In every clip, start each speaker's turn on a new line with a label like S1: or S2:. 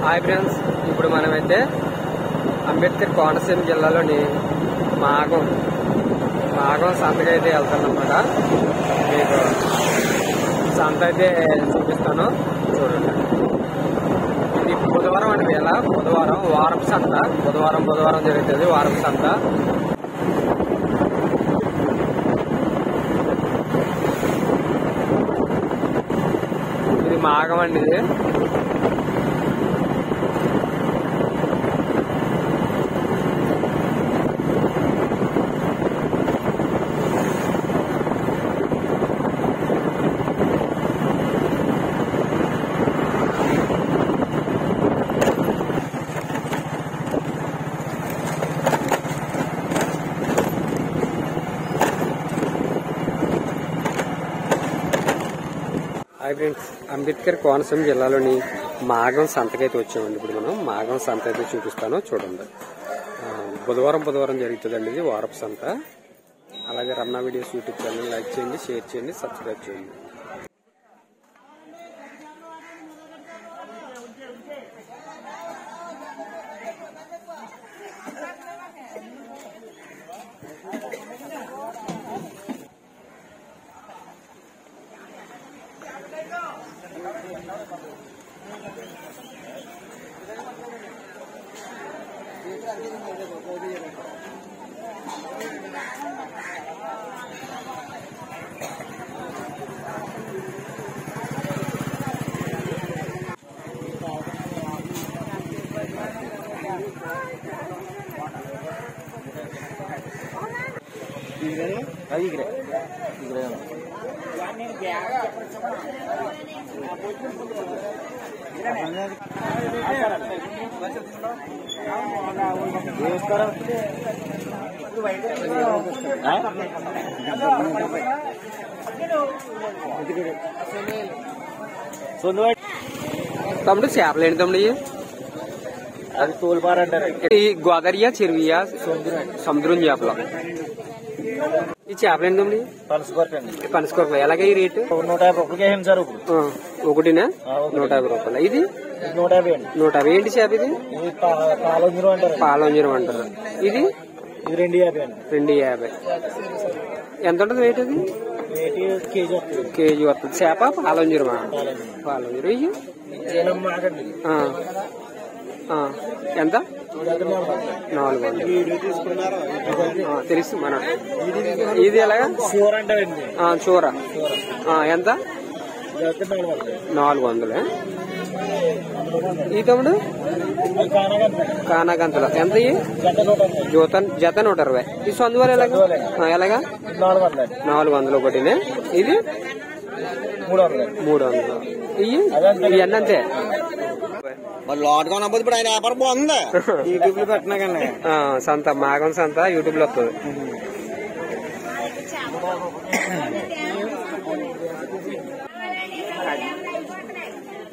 S1: Hi friends, ఇప్పుడు మనమైతే అంబేద్కర్ కోనసీమ జిల్లాలోని మాగం సంతకి అయితే వెళ్తానమాట. మీకు సంత అయితే చూపిస్తాను, చూడండి. ఇది బుధవారం అండి, వేళ బుధవారం వారపు సంత. బుధవారం జరుగుతుంది వారపు సంత. ఇది మాగం అండి. ఇది హాయ్ ఫ్రెండ్స్, అంబేద్కర్ కోనసీమ జిల్లాలోని మాగం సంతకైతే వచ్చామండి. ఇప్పుడు మనం మాగం సంత అయితే చూపిస్తాను, చూడండి. బుధవారం జరుగుతుందండి ఇది వారపు సంత. అలాగే Ramana videos YouTube channel like చేయండి, షేర్ చేయండి, సబ్స్క్రైబ్ చేయండి. తమ్ముడు చేపలు ఏంటి తమ్ముడు?
S2: అది తోలుపార అంటారు.
S1: గోదావరియా చెరువియా? సముద్రం చేపలు. ఈ చేపలు ఏంటి తమ్ముడు? పనసకొరక. ఎలాగ ఈ రేటు?
S2: 150 రూపాయలకి వేసాను సార్.
S1: ఒకటినా? 150 రూపాయలు. ఇది
S2: 150 అండి.
S1: 150. ఏంటి చేప ఇది? పాలంజరం అంటారు. ఇది
S2: 250 అండి.
S1: 250. ఎంత ఉంటుంది రేట్? అది కేజీ వస్తుంది. చేప పాలంజరమా? పాలంజరం. ఇవి ఎంత? 400. తెలుసు మన. ఇది ఎలాగా? చూర ఎంత? 400. ఈ తమ్ముడు కానాగంతలు ఎంత? జత 120. ఈ సందువారు ఎలాగా? 400 ఒకటినే. ఇది 300. ఇవన్నీ అంతే.
S2: ఇప్పుడు ఆయన వ్యాపారం బాగుంది. యూట్యూబ్ లో పెట్టినా కానీ
S1: సంత మాగం సంత యూట్యూబ్ లో వస్తుంది.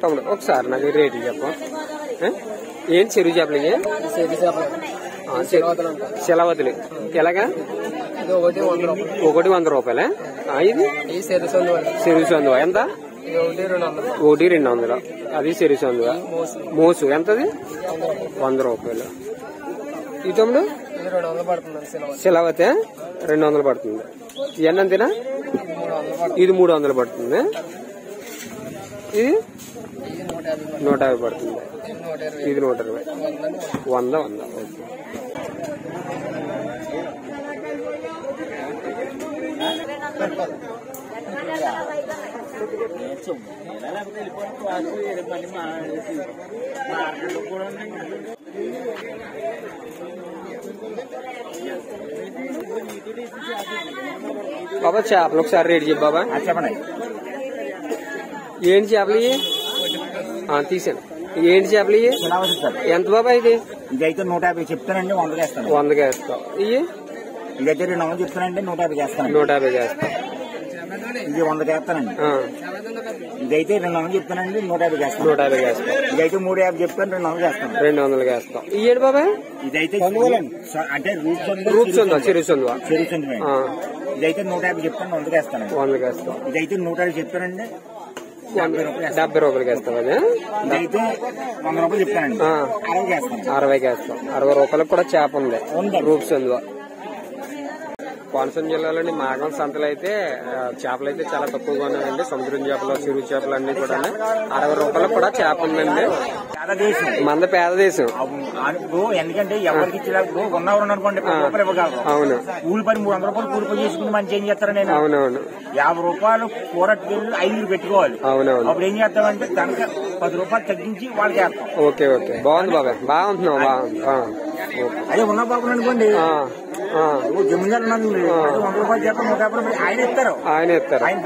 S1: తమ్ముడు ఒకసారి నాకు రేటు చెప్పు. ఏంటి చెరువు చేపలు? ఇవి శిలవతులు. ఎలాగా? ఒకటి 100 రూపాయలే. ఇది చెరువు సందువా? ఎంత? 1 200. అది చెరువు సందువా? మోసు ఎంతది? 100 రూపాయలు. ఈ తమ్ముడు శిలవతే 200 పడుతుంది. ఇవన్నీ అంతేనా? ఇది 300 పడుతుంది. ఇది 150 పడుతుంది. ఇది 120. 100. ఓకే. బాబా చేపలు ఒకసారి రేటు చెప్పు బాబా.
S2: చెప్పండి.
S1: ఏంటి చేపలు ఇవి? తీసాను. ఏంటి చేపలు ఇవి? ఎంత బాబా ఇది?
S2: ఇదైతే 150 చెప్తానండి. 100 వేస్తాను.
S1: 100 వేస్తాం. ఇవి
S2: ఇదైతే 200 చెప్తానండి. 150 చేస్తాను.
S1: 150 చేస్తాం.
S2: ఇది 100 చేస్తానండి. ఇదైతే 200 చెప్తానండి. 150 చేస్తాను.
S1: 150 చేస్తాం.
S2: ఇదైతే 350 చెప్తాను. 200 చేస్తాను.
S1: 200 వేస్తాం. ఇయ్యండి బాబాయ్.
S2: ఇదైతే అంటే
S1: రూప్స్ ఉందా? చెరువు ఉందా?
S2: ఇదైతే 150 చెప్తాను. 100 వేస్తాను.
S1: 100 వేస్తాం.
S2: ఇదైతే 150 చెప్తానండి. 70
S1: రూపాయలకి వేస్తాం. అది
S2: ఇదైతే 100 రూపాయలు చెప్తానండి. 60కి వేస్తాం.
S1: 60కి వేస్తాం. 60 రూపాయలకు కూడా చేప ఉంది రూప్స్ అందులో. కోనసీమ జిల్లాలోని మాగం సంతలు అయితే చేపలు అయితే చాలా తక్కువగా ఉన్నాయండి. సముద్రం చేపలు, చెరువు చేపలు అన్ని కూడా 60 రూపాయలకు కూడా చేప ఉందండి. మంద పేద దేశం.
S2: ఎందుకంటే ఎవరికి ఇచ్చినప్పుడు ఉన్నవారు అనుకోండి 10 రూపాయలు ఇవ్వగలరు.
S1: అవును.
S2: కూలి పని 300 రూపాయలు కూలి పని చేసుకుని మంచి ఏం చేస్తారా? నేను
S1: అవునవును
S2: 50 రూపాయలు కూరకి 5 పెట్టుకోవాలి.
S1: అవునవును.
S2: అప్పుడు ఏం చేస్తామంటే దానికి 10 రూపాయలు తగ్గించి వాళ్ళకి వేస్తాం.
S1: ఓకే ఓకే బాగుంది బాబాయ్, బాగుంటున్నావు. బాగుంది.
S2: అదే ఉన్న బాబు అనుకోండి జమీందారు 100 రూపాయలు చేస్తాం, 150 రూపాయలు ఆయన ఇస్తారు. ఆయన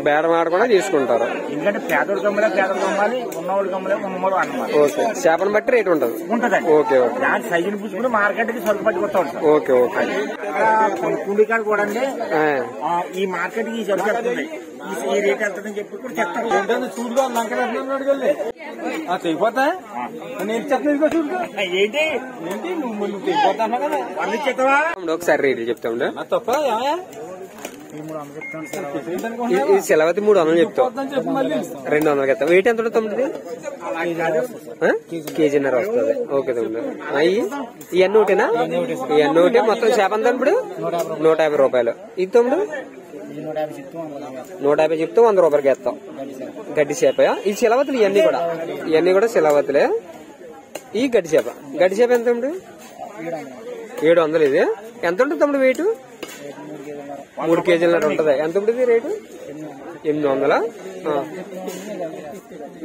S2: బేరం ఆడకుండా తీసుకుంటారు. ఎందుకంటే పేదోడు కమ్మాలి, పేదలు కమ్మాలి, ఉన్నవాళ్ళు కమ్మాలి, ఉన్నవాళ్ళు అన్నమాట.
S1: ఓకే. చేపను బట్టి రేట్ ఉంటుంది. Okay okay.
S2: దాని సైజుని పుచ్చుకుని మార్కెట్ కి సరుకు పట్టుకొస్తా ఉంటాం.
S1: Okay okay.
S2: కుండికాడు కూడా అండి ఈ మార్కెట్ కి సరుకు వెళ్తుంది, ఈ రేట్ వెళ్తుందని చెప్పి కూడా చెప్తాను. చూడుగా తెగిపోతా ఏంటి నువ్వు తెగిపోతా కదా వాళ్ళు చెప్తావా?
S1: ఒకసారి రేట్లు చెప్తాం. తప్ప ఈ సెలవతి 300 చెప్తాం. 200 చెప్తాం. వెయిట్ ఎంత ఉంటుంది? కేజీన్నర వస్తుంది. ఓకే తమ్ముడు. ఇవన్నీ ఒకటేనా? ఇవన్నీ ఒకటే. మొత్తం చేప అంతా ఇప్పుడు 150 రూపాయలు. ఇది తమ్ముడు 150 చెప్తే 100 రూపాయలకి వేస్తాం. గడ్డి చేప. ఈ సెలవతులు ఇవన్నీ కూడా సెలవతులే. ఈ గడ్డి చేప ఎంత తమ్ముడు? 700. ఇది ఎంత ఉంటుంది తమ్ముడు వెయిట్? 3 కేజీలన్నర ఉంటది. ఎంత ఉంటుంది రేటు? 800.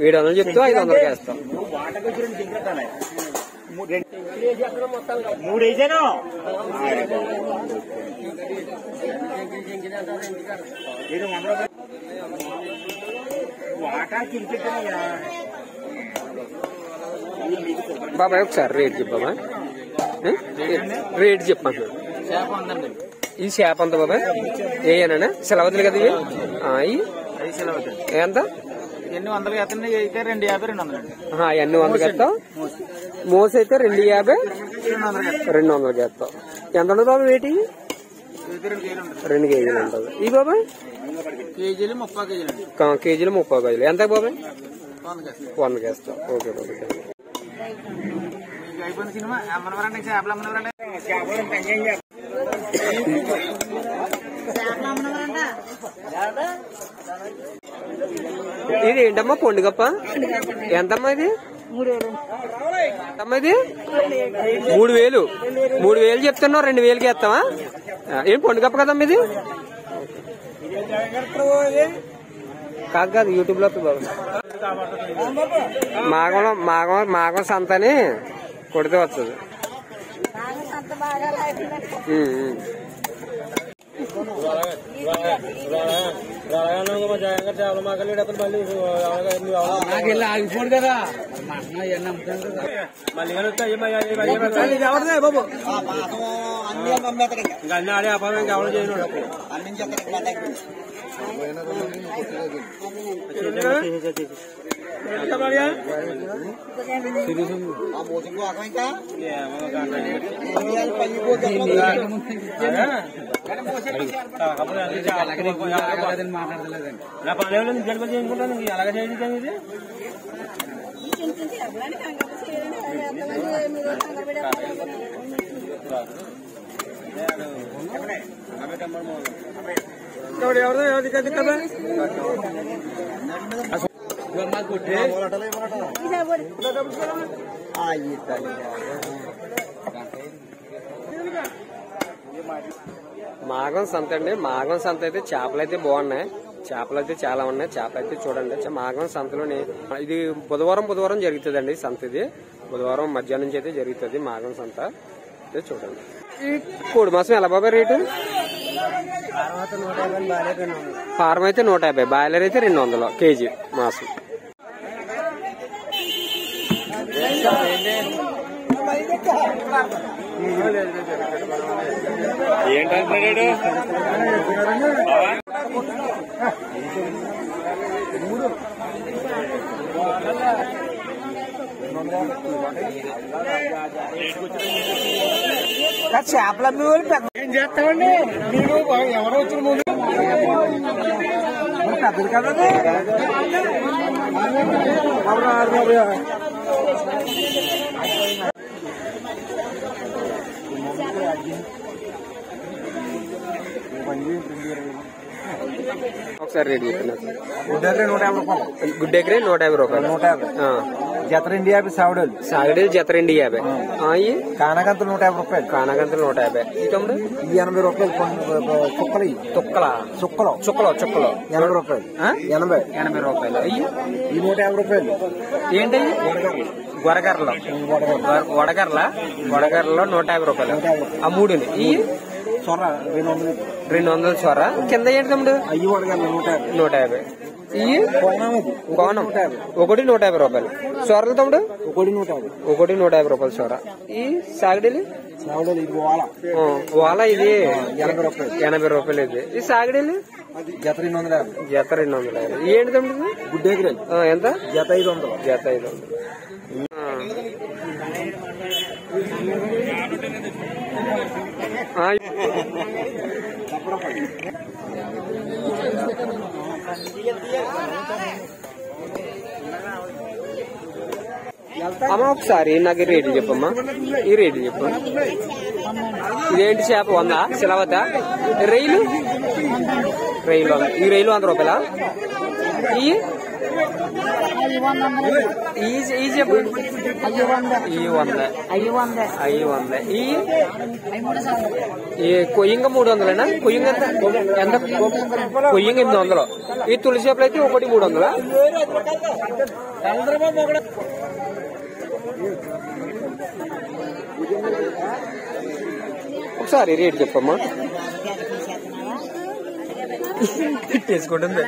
S1: 700 చెప్తూ 500 వేస్తాం.
S2: 3
S1: బాబాయ్ ఒకసారి రేట్ చెప్పామా? రేట్ చెప్పండి. ఈ చేప అంత బాబాయ్ ఏనా? సెలవతులు కదా ఇవి. ఎంత?
S2: 200 అయితే 250, 200.
S1: అన్ని 100 వేస్తాం. మోస అయితే 250, 200 వేస్తాం. ఎంత ఉంటుంది బాబా వెయిట్? 2 కేజీలు ఉంటుంది. ఈ బాబాయ్
S2: కేజీలు 30 కేజీలు.
S1: కేజీలు 30 కేజీలు. ఎంత బాబాయ్? 100 వేస్తాం. ఓకే బాబాయ్. ఇది ఏంటమ్మా? పొండుగప్ప. ఎంతమ్మా ఇది? 3000. 3000 చెప్తున్నావు. 2000కి వేస్తావా? ఏం పండుగప్ప కదమ్మా ఇది? కాదు యూట్యూబ్ లో మాగం సంత అని కొడితే వస్తుంది.
S2: ఆగిపోడు కదా బాబు. అన్ని ఆడే వ్యాపారం కావాలి చేయను. నా పల్లెలు జన్మ చేసుకుంటాను. అలాగే చేయించాను. ఇది
S1: మాగం సంత అండి. మాగం సంత అయితే చేపలు అయితే బాగున్నాయి. చేపలు అయితే చాలా ఉన్నాయి. చేపలు అయితే చూడండి. మాగం సంతలోని ఇది బుధవారం జరుగుతుందండి సంత. ఇది బుధవారం మధ్యాహ్నం నుంచి అయితే జరుగుతుంది మాగం సంత. అయితే చూడండి. ఈ కోడి మాసం ఎలా బాబా రేటు? ఫారం అయితే 150, బాయిలర్ అయితే 200 కేజీ మాసం.
S2: ఏంటంటాడు? చేపల ఏం చేస్తామండి? మీరు ఎవరు వచ్చిన ముందు పెద్దది కదా
S1: ఒకసారి రేట్ చెప్పండి.
S2: గుడ్ దగ్గర 150 రూపాయలు.
S1: గుడ్ దగ్గర 150 రూపాయలు.
S2: 150 జతరండి 50 సావిడలు.
S1: సాగడీలు జతరండి 50.
S2: కానగంతలు 150 రూపాయలు.
S1: కానగంతలు 150. ఈ తమ్ముడు
S2: 80 రూపాయలు. చుక్కలు
S1: తుక్కల
S2: చుక్కలు
S1: చుక్కలు చుక్కలు
S2: 80 రూపాయలు. 80
S1: రూపాయలు. అయ్యి
S2: ఈ 150 రూపాయలు.
S1: ఏంటి గొరగర్రలో వడగర్ల 150 రూపాయలు. ఆ మూడుని ఈ
S2: చొర
S1: 200 చొర. కింద ఏంటి తమ్ముడు?
S2: అయ్యి వడగర్ల
S1: 150. ఈ కోణం ఒకటి 150 రూపాయలు. చొరలు తమ్ముడు
S2: ఒకటి 150.
S1: ఒకటి 150 రూపాయలు చొర. ఈ సాగడీలు వాలా ఇది
S2: 80 రూపాయలు.
S1: 80 రూపాయలు. ఇది ఈ సాగడీలు
S2: జత 250.
S1: జత 250. ఏంటి తమ్ముడు?
S2: గుడ్ దగ్గర
S1: ఎంత?
S2: జత 500.
S1: జత 500. అమ్మ ఒకసారి నాకు రేట్లు చెప్పమ్మా. ఈ రేట్లు చెప్పు. ఇదేంటి చేప 100 సిలవత. రొయ్యలు ఈ రొయ్యలు 100 రూపాయల. ఈ చెప్పు. ఈ 100. ఈ కొయ్యంగ 300. కొయ్యంగ ఎంత? కొయ్యంగ 800. ఈ తులసి చేపలు అయితే ఒకటి 300. ఒకసారి రేట్ చెప్పమ్మా. తీసుకుంటుంది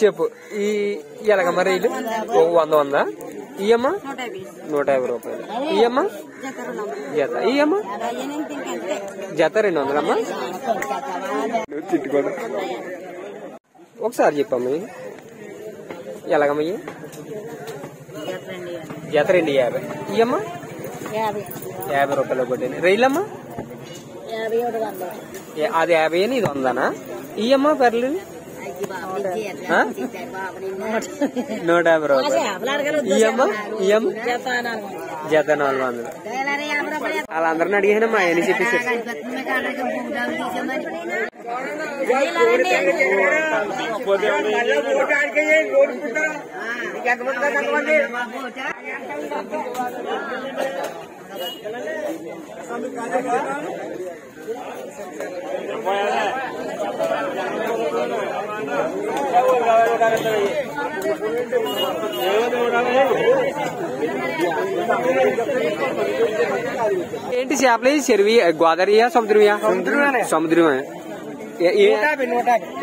S1: చెప్పు. ఈ ఎలాగమ్మా రైలు? 100. ఇయమ్మా 150 రూపాయలు. ఇయమ్మా జత. ఇయమ్మా జత 200 అమ్మా. తిట్టుకోవడం. ఒకసారి చెప్పమ్మా. ఎలాగమ్మా? జత 250. ఇయమ్మా 50 రూపాయలు ఒకటి. రైలమ్మా అది 50 అని ఇది 100నా? ఇయమ్మా పర్లేదు 150 రూపాయలు. ఇయమ్మా జత 400. వాళ్ళందరిని అడిగానమ్మా అని చెప్పేసి. ఏంటి చేపలు? చెరువి గోదావరియా సముద్రమా? సముద్రమే.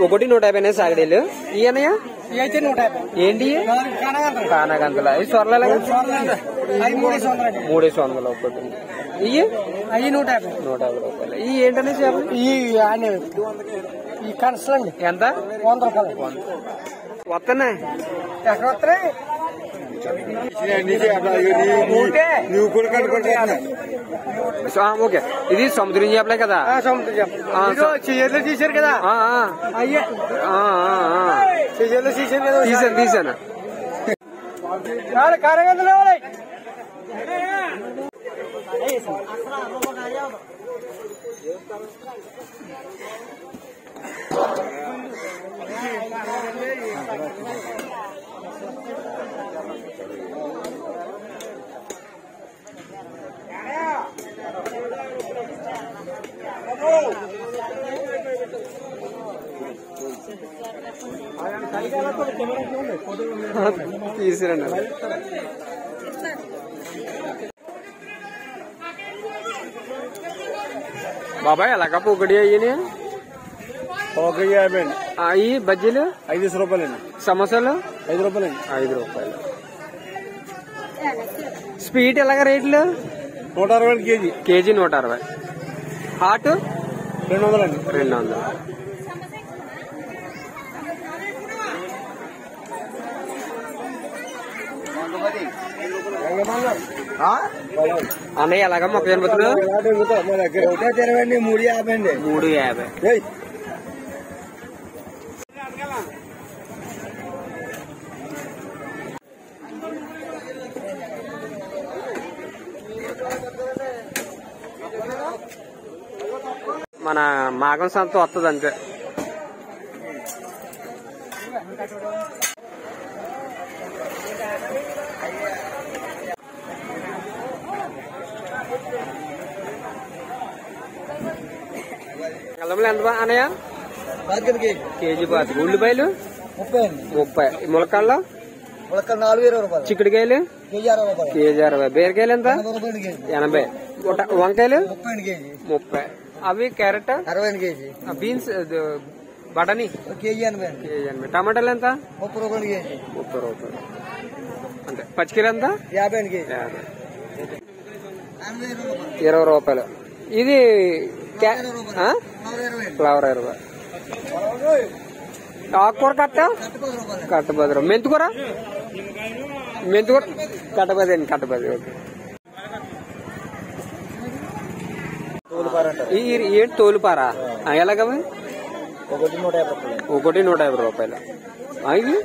S1: ఒకటి 150 సాగడీలు. ఇయనయా ఏంటి? కానగంతల. ఈ సొరల 300 ఒకటి. ఇవి 150 రూపాయలు. ఈ ఏంటనే చేపలు? ఈ కనసలండి ఎంత? 100 రూపాయలు. వస్తున్నాయి ఎక్కడ వస్తున్నాయి? ఓకే. ఇది సముద్రం చేపలే కదా? సముద్రం తీసారు కదా? తీసాను. కారగందులు తీసిరండి. బాబాయ్ ఎలాగ ఒకటి అయ్యి
S2: 50.
S1: అవి బజ్జీలు
S2: 5 రూపాయలండి.
S1: సమోసాలు
S2: 5 రూపాయలండి.
S1: 5 రూపాయలు. స్వీట్ ఎలాగ రేట్లు?
S2: 160 కేజీ.
S1: కేజీ 160. హాట్
S2: 200 అండి.
S1: 200. అన్నయ్య ఎలాగ మొక్క జనపతులు?
S2: 350 అండి. 350.
S1: మన మాగం సంత వస్తుంది అంతే. అల్లంలో ఎంత అన్నయ్య? కేజీ 10. ఉల్లిపాయలు 30. ములక్కాళ్ళు
S2: 420
S1: చిక్కుడుకాయలు కేజీ 60. బీరకాయలు ఎంత? 80. వంకాయలు 30. అవి క్యారెట్
S2: 60 కేజీ.
S1: బీన్స్ బఠానీ
S2: కేజీ 80.
S1: టమాటాలు ఎంత?
S2: 30 కేజీ.
S1: 30 రూపాయలు అంతే. పచ్చికీర ఎంత?
S2: 50 కేజీ.
S1: 20 రూపాయలు. ఇది ఫ్లవర్ 20. ఆకుకూర కట్ట 10. మెంతికూర కట్ట 10 అండి. కట్ట 10. ఓకే. ఏంటి తోలుపారా? ఎలాగవి?
S2: ఒకటి
S1: 150 రూపాయలు. ఇది